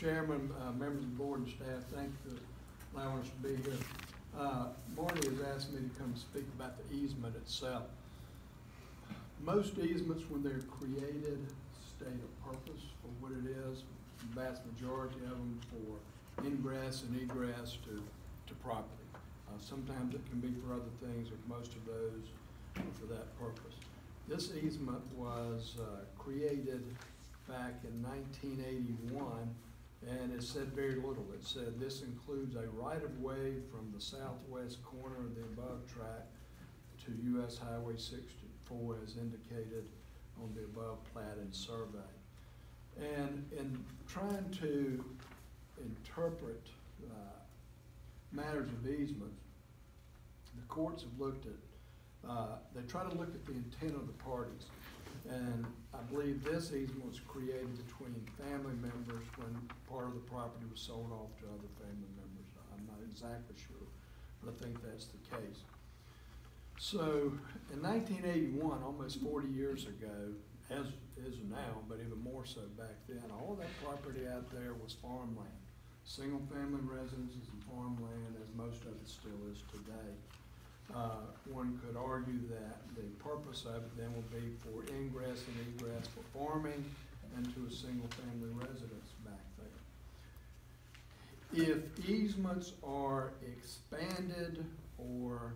Chairman, members of the board and staff, thank you for allowing us to be here. Marty has asked me to come speak about the easement itself. Most easements, when they're created, state a purpose for what it is. The vast majority of them for ingress and egress to property. Sometimes it can be for other things, but most of those are for that purpose. This easement was created back in 1981, and it said very little. It said this includes a right-of-way from the southwest corner of the above tract to U.S. Highway 64 as indicated on the above plat and survey. And in trying to interpret matters of easement, the courts have looked at, they try to look at the intent of the parties. And I believe this easement was created between family members when part of the property was sold off to other family members. I'm not exactly sure, but I think that's the case. So in 1981, almost 40 years ago, as is now, but even more so back then, all that property out there was farmland. Single family residences and farmland, as most of it still is today. One could argue that the purpose of it then will be for ingress and egress for farming and to a single family residence back there. If easements are expanded or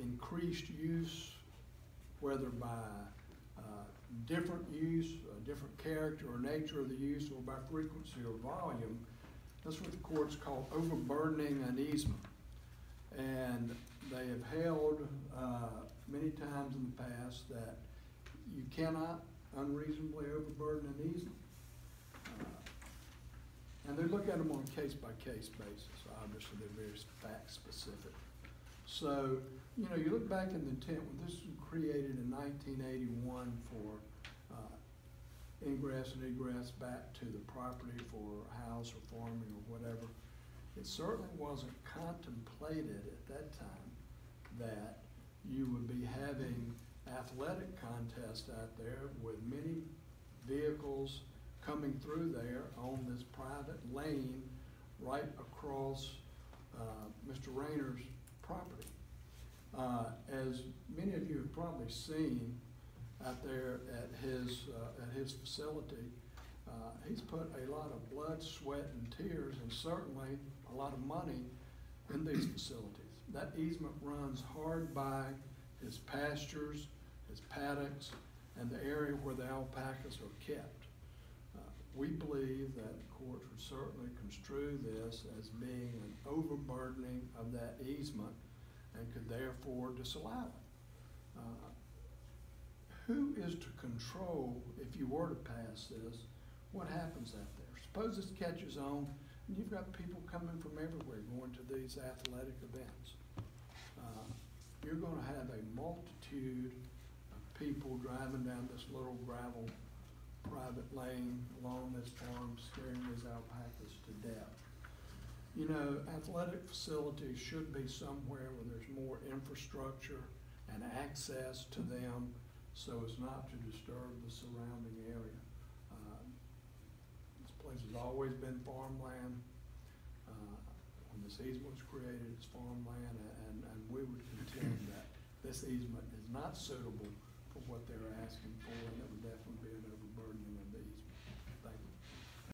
increased use, whether by different use, different character or nature of the use, or by frequency or volume, that's what the courts call overburdening an easement. And they have held many times in the past that you cannot unreasonably overburden an easement. And they look at them on a case-by-case basis. Obviously, they're very fact-specific. So, you know, you look back in the intent when this was created in 1981 for ingress and egress back to the property for house or farming or whatever, it certainly wasn't contemplated at that time that you would be having athletic contests out there with many vehicles coming through there on this private lane right across Mr. Rayner's property. As many of you have probably seen out there at his facility, he's put a lot of blood, sweat, and tears, and certainly a lot of money in these facilities. That easement runs hard by his pastures, his paddocks, and the area where the alpacas are kept. We believe that the courts would certainly construe this as being an overburdening of that easement and could therefore disallow it. Who is to control, if you were to pass this, what happens out there? Suppose this catches on and you've got people coming from everywhere going to these athletic events. You're going to have a multitude of people driving down this little gravel private lane along this farm, scaring these alpacas to death. You know, athletic facilities should be somewhere where there's more infrastructure and access to them so as not to disturb the surrounding area. This place has always been farmland. When this easement was created, it's farmland, and we would contend that this easement is not suitable for what they're asking for, and it would definitely be an overburdening of